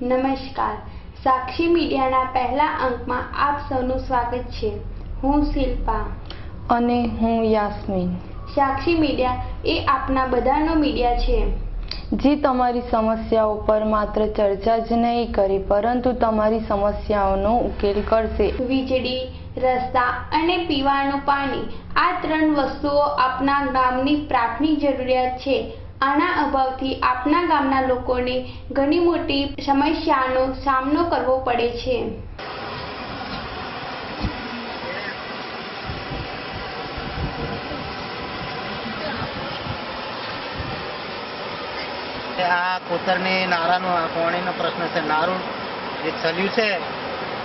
નમસ્કાર, સાક્ષી મીડિયાના પહેલા અંકમાં આપ સૌનું સ્વાગત છે। હું શિલ્પા અને હું યાસ્મીન। સાક્ષી મીડિયા એ આપના બધાનો મીડિયા છે, જે તમારી સમસ્યાઓ પર માત્ર ચર્ચા જ નહીં કરે, પરંતુ તમારી સમસ્યાઓનો ઉકેલ કરશે। વીજળી, રસ્તા અને પીવાનું પાણી આ ત્રણ વસ્તુઓ આપના ગામની પ્રાથમિક જરૂરિયાત છે। આના અભાવથી આપના ગામના લોકોને ઘણી મોટી સમસ્યાનો સામનો કરવો પડે છે। આ કોતરની નાળાનો પાણીનો પ્રશ્ન છે। નાળું જે ચલ્યું છે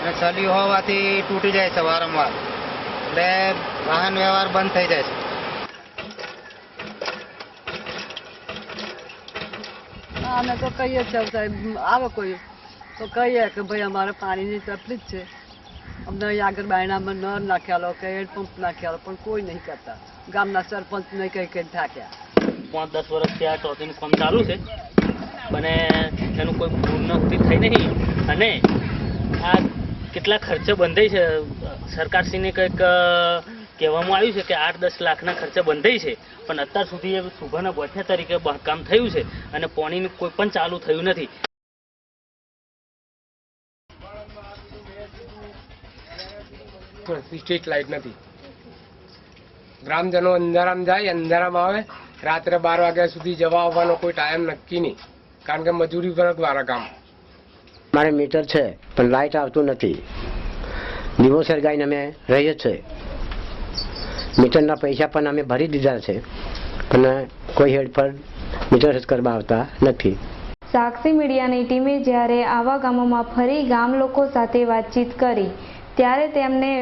અને ચલ્યું હોવાથી તૂટી જાય છે વારંવાર, એટલે વાહન વ્યવહાર બંધ થઈ જાય છે। અમે તો કહીએ છીએ સાહેબ, આવે કોઈ તો કહીએ કે ભાઈ અમારે પાણીની તકલીફ છે, અમને અહીં આગળ બાયણામાં નળ નાખ્યાલો કે હેન્ડપંપ નાખ્યાલો, પણ કોઈ નહીં કરતા। ગામના સરપંચ નહીં કઈ થાક્યા। 5-10 વર્ષથી આ ચોથીનું કામ ચાલુ છે, અને એનું કોઈ પૂર્ણતિ થઈ નહીં, અને આ કેટલા ખર્ચે બંધાઈ છે। સરકારશ્રીને કંઈક કહેવામાં આવ્યું છે કે 8-10 લાખના ખર્ચે બંધાઈ છે, પણ અત્યાર સુધી એ શુભાના ગોઠિયા તરીકે કામ થયું છે અને પાણીનું કોઈ પણ ચાલુ થયું નથી। સ્ટ્રીટ લાઇટ નથી, ગ્રામજનો અંધારામાં જાય, અંધારામાં આવે, રાત્રે 12 વાગ્યા સુધી જવા આવવાનો કોઈ ટાઈમ નક્કી નહીં, કારણ કે મજૂરી પર વાળા કામ। મારે મીટર છે પણ લાઇટ આવતું નથી, દીવો સળગાઈને અમે રહીએ છીએ। મીટરના પૈસા પણ અમે ભરી દીધા છે, પણ કોઈ હેડ પર મીટર જ કરવા આવતા નથી। સાક્ષી મીડિયાની ટીમે જ્યારે આવા ગામોમાં ફરી ગામ લોકો સાથે વાતચીત કરી, ત્યારે તેમને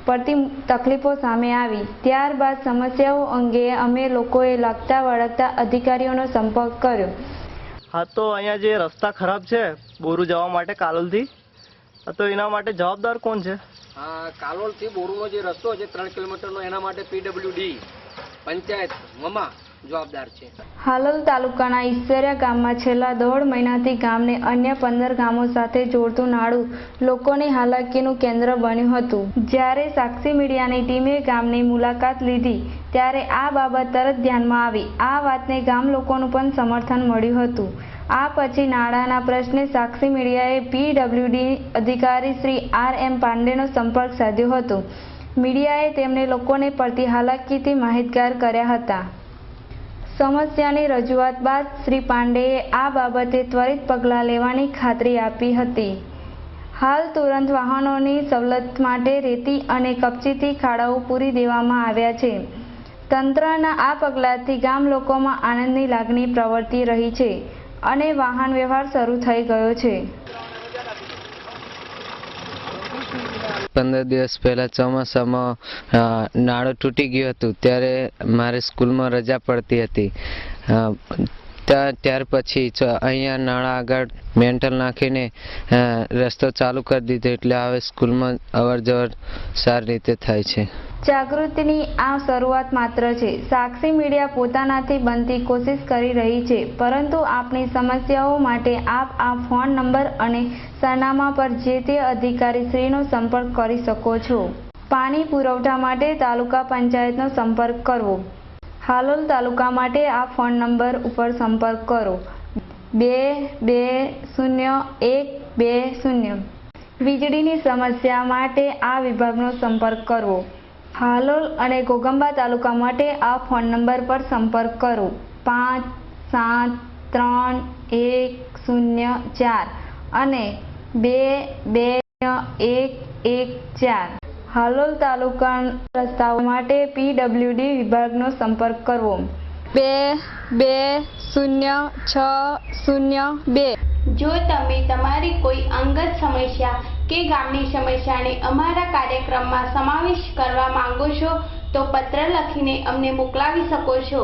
પડતી તકલીફો સામે આવી। ત્યારબાદ સમસ્યાઓ અંગે અમે લોકોએ લાગતા વળગતા અધિકારીઓનો સંપર્ક કર્યો। હા, તો અહીંયા જે રસ્તા ખરાબ છે બોરુ જવા માટે કાલોલથી, તો એના માટે જવાબદાર કોણ છે? કાલોલથી બોરુનો જે રસ્તો છે 3 કિલોમીટરનો, એના માટે PWD પંચાયત મમા જવાબદાર છે। હાલોલ તાલુકાના ઈશ્વરિયા ગામમાં છેલ્લા 1.5 મહિનાથી ગામને અન્ય 15 ગામો સાથે જોડતું નાળું લોકોની હાલાકીનું કેન્દ્ર બન્યું હતું। જ્યારે સાક્ષી મીડિયાની ટીમે ગામની મુલાકાત લીધી, ત્યારે આ બાબત તરત ધ્યાનમાં આવી। આ વાતને ગામ લોકોનું પણ સમર્થન મળ્યું હતું। આ પછી નાળાના પ્રશ્ને સાક્ષી મીડિયાએ PWD અધિકારી શ્રી RM પાંડેનો સંપર્ક સાધ્યો હતો। મીડિયાએ તેમને લોકોને પડતી હાલાકીથી માહિતગાર કર્યા હતા। સમસ્યાની રજૂઆત બાદ શ્રી પાંડેએ આ બાબતે ત્વરિત પગલાં લેવાની ખાતરી આપી હતી। હાલ તુરંત વાહનોની સવલત માટે રેતી અને કપચીથી ખાડાઓ પૂરી દેવામાં આવ્યા છે। તંત્રના આ પગલાંથી ગામ લોકોમાં આનંદની લાગણી પ્રવર્તી રહી છે અને વાહન વ્યવહાર શરૂ થઈ ગયો છે। 15 દિવસ પહેલાં ચોમાસામાં નાળું તૂટી ગયું હતું, ત્યારે મારે સ્કૂલમાં રજા પડતી હતી। ત્યાર પછી અહીંયા નાળા આગળ મેન્ટલ નાખીને રસ્તો ચાલુ કરી દીધો, એટલે હવે સ્કૂલમાં અવર જવર સારી રીતે થાય છે। જાગૃતિની આ શરૂઆત માત્ર છે। સાક્ષી મીડિયા પોતાનાથી બનતી કોશિશ કરી રહી છે, પરંતુ આપની સમસ્યાઓ માટે આપ આ ફોન નંબર અને સરનામા પર જે તે અધિકારીશ્રીનો સંપર્ક કરી શકો છો। પાણી પુરવઠા માટે તાલુકા પંચાયતનો સંપર્ક કરવો। હાલોલ તાલુકા માટે આ ફોન નંબર ઉપર સંપર્ક કરો 220120। વીજળીની સમસ્યા માટે આ વિભાગનો સંપર્ક કરવો। હાલોલ અને ઘોઘંબા તાલુકા માટે આ ફોન નંબર પર સંપર્ક કરો 573104 અને 220114। હાલોલ તાલુકા રસ્તાઓ માટે PWD વિભાગનો સંપર્ક કરવો 220602। જો તમે તમારી કોઈ અંગત સમસ્યા કે ગામની સમસ્યાને અમારા કાર્યક્રમમાં સમાવેશ કરવા માંગો છો, તો પત્ર લખીને અમને મોકલાવી શકો છો।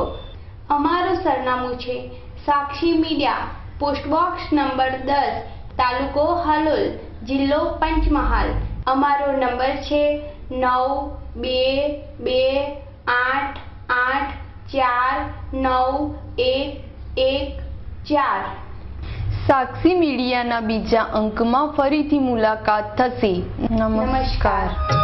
અમારું સરનામું છે સાક્ષી મીડિયા, પોસ્ટ બોક્સ નંબર 10, તાલુકો હાલોલ, જિલ્લો પંચમહાલ। અમારો નંબર છે 9228849114। સાક્ષી મીડિયાના બીજા અંકમાં ફરીથી મુલાકાત થશે. નમસ્કાર.